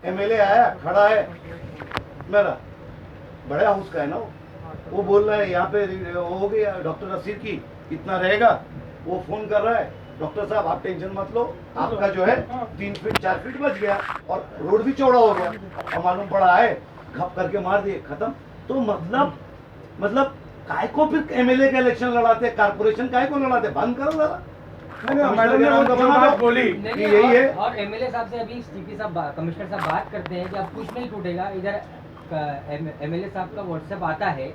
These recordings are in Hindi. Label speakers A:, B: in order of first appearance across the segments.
A: एमएलए आया खड़ा है मेरा, बड़े हाउस का है ना वो बोल रहा है यहाँ पे हो गया डॉक्टर रसीद की इतना रहेगा, वो फोन कर रहा है डॉक्टर साहब आप टेंशन मत लो, आपका जो है 3 फीट 4 फीट बच गया और रोड भी चौड़ा हो गया, और मालूम पड़ा है खप करके मार दिए, खत्म। तो मतलब काय को फिर एमएलए का इलेक्शन लड़ाते, कारपोरेशन काय को लड़ाते, बंद करो जरा।
B: मैडम ने वो बात बोली
A: कि यही है।
C: और एमएलए साहब से अभी सीपी साहब कमिश्नर साहब बात करते हैं कि अब कुछ नहीं टूटेगा, इधर एमएलए साहब का व्हाट्सएप आता है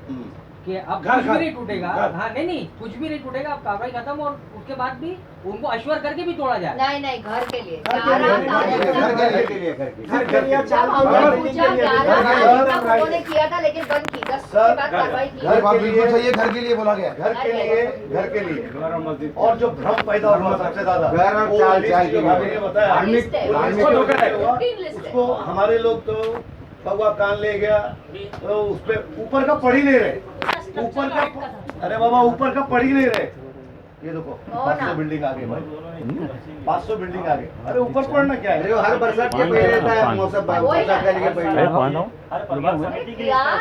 C: कि अब कुछ भी नहीं टूटेगा। हाँ नहीं कुछ भी नहीं टूटेगा, अब कार्रवाई खत्म, और उसके बाद भी उनको अश्वर करके भी तोड़ा जाए।
D: नहीं घर के लिए उन्होंने किया था लेकिन बंद की 10 के बाद कार्रवाई की।
A: बिल्कुल सही है, घर के लिए बोला गया, घर के लिए। और जो भ्रम पैदा हुआ सबसे ज्यादा उसको हमारे लोग तो भगवा कान ले गया, तो उस पे ऊपर का पढ़ ही नहीं रहे, ऊपर का, अरे बाबा ऊपर का पढ़ ही नहीं रहे। ये देखो 500 बिल्डिंग आगे भाई, 500 बिल्डिंग आगे, अरे ऊपर पढ़ना क्या है, हर बरसात के पहले रहता है मौसम, बरसात का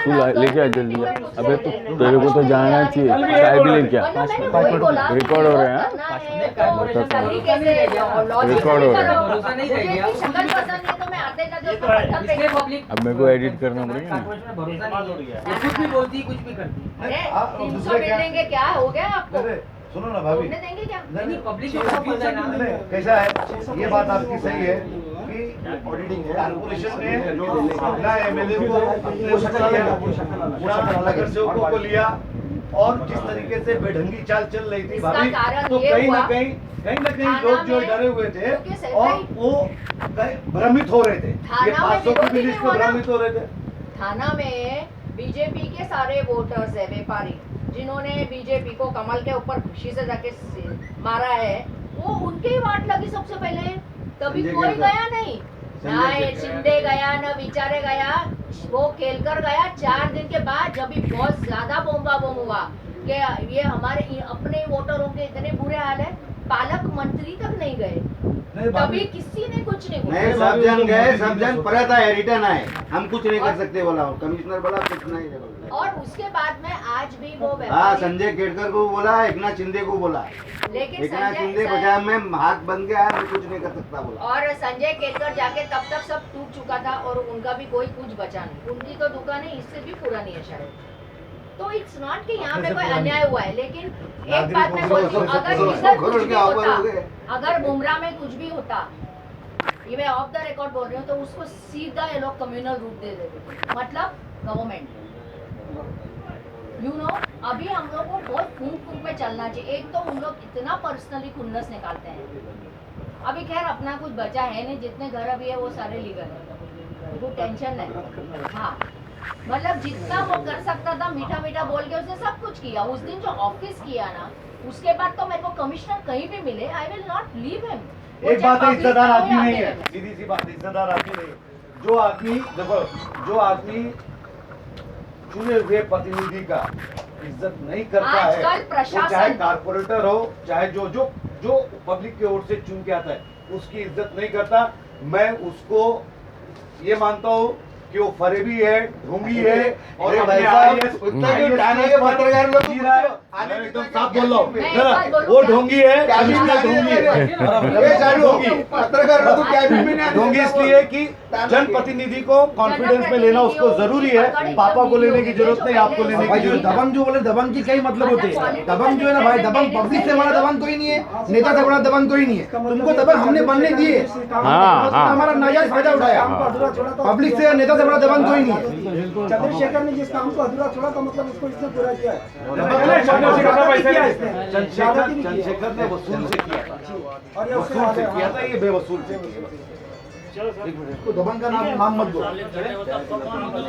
E: तू लेके आ जल्दी। अबे तो तेरे को तो जाना चाहिए, चाय भी लेके आ। रिकॉर्ड हो रहे हैं, रिकॉर्ड हो रहे हैं। अब मेरे को एडिट करना पड़ेगा।
C: कुछ भी बोलती कुछ भी करती।
D: 300 बिल्डिंग के क्या हो गया आपको?
A: सुनो ना भाभी,
D: देंगे क्या?
C: नहीं पब्लिक
A: कैसा है, ये बात आपकी सही है कि कारपोरेशन ने अपना एमएलए को नगर सेवकों को लिया, और जिस तरीके से बेढंगी चाल चल रही थी भाभी, तो कहीं ना कहीं लोग जो डरे हुए थे और वो भ्रमित हो रहे थे, ये 500 की भी लिस्ट में भ्रमित हो रहे थे।
D: थाना में बीजेपी के सारे वोटर्स है, व्यापारी जिन्होंने बीजेपी को कमल के ऊपर खुशी से जाके मारा है, वो उनके ही वाट लगी सबसे पहले, तभी कोई गया नहीं, ना शिंदे गया ना विचारे गया, वो खेलकर गया। 4 दिन के बाद जब भी बहुत ज्यादा बोम्बा बोम हुआ कि ये हमारे अपने वोटरों के इतने बुरे हाल है, पालक मंत्री तक नहीं गए, तभी किसी ने कुछ नहीं बोला।
F: सब जन गए, सब जन परत आए, रिटर्न आए, हम कुछ नहीं कर सकते बोला, कमिश्नर बोला कुछ नहीं बोला।
D: और उसके बाद में आज भी वो
F: हाँ, संजय केड़कर को बोला, एकनाथ शिंदे को बोला,
D: लेकिन
F: एकनाथ शिंदे पंजाब में हाथ बन गया, मैं कुछ नहीं कर सकता बोला।
D: और संजय केतकर जाके तब तक सब टूट चुका था और उनका भी कोई कुछ बचा नहीं, उनकी तो दुकान है इससे भी पुरानी है शायद। तो इट्स नॉट कि यहाँ पे कोई अन्याय हुआ है, लेकिन एक बात मैं बोलती हूँ, अगर इधर कुछ भी होता, अगर बुमराह में कुछ भी होता, ये मैं ऑफ द रिकॉर्ड बोल रही हूँ, तो उसको सीधा ये लोग कम्युनल रूप दे देते, मतलब गवर्नमेंट। अभी हम लोग को बहुत फूंक में चलना चाहिए। एक तो हम लोग इतना पर्सनली खुन्नस निकालते हैं, अभी खैर अपना कुछ बचा है नहीं, जितने घर अभी है वो सारे लीगल है, वो टेंशन नहीं। हाँ मतलब जितना वो कर सकता था मीठा मीठा बोल के उसने सब कुछ किया। उस दिन जो ऑफिस किया ना, उसके बाद तो मेरे को कमिश्नर कहीं भी मिले, I will not leave him.
A: एक बात है, इज्जतदार आदमी नहीं है, सीधी सी बात, इज्जतदार आदमी नहीं है। जो आदमी देखो, जो आदमी चुने हुए प्रतिनिधि का इज्जत नहीं करता है, वो चाहे कारपोरेटर हो, चाहे जो पब्लिक की ओर से चुन के आता है, उसकी इज्जत नहीं करता। मैं उसको ये मानता हूँ कि वो फरेबी है, ढोंगी है, और एकदम साफ बोल रहा हूँ, वो ढोंगी है, ढोंगी इसलिए कि जनप्रतिनिधि को कॉन्फिडेंस में लेना उसको जरूरी है, पापा को लेने की जरूरत नहीं, आपको लेने की जरूरत।
B: दबंग जो बोले, दबंग की कई मतलब होते हैं। दबंग जो है ना भाई, दबंग पब्लिक से बड़ा दबंग कोई नहीं है, नेता से बड़ा दबंग कोई नहीं है। तुमको दबंग हमने बनने दिए, हमारा नाजायज फायदा उठाया। पब्लिक से नेता से बड़ा दबंग कोई नहीं है।
G: चंद्रशेखर ने जिस काम को अधूरा छोड़ा तो मतलब उसको इसने पूरा किया है।
A: चंद्रशेखर ने वसूल से किया था, और ये वसूल से किया था, ये बेवसूल से किया।
B: दबंग का नाम मत दो।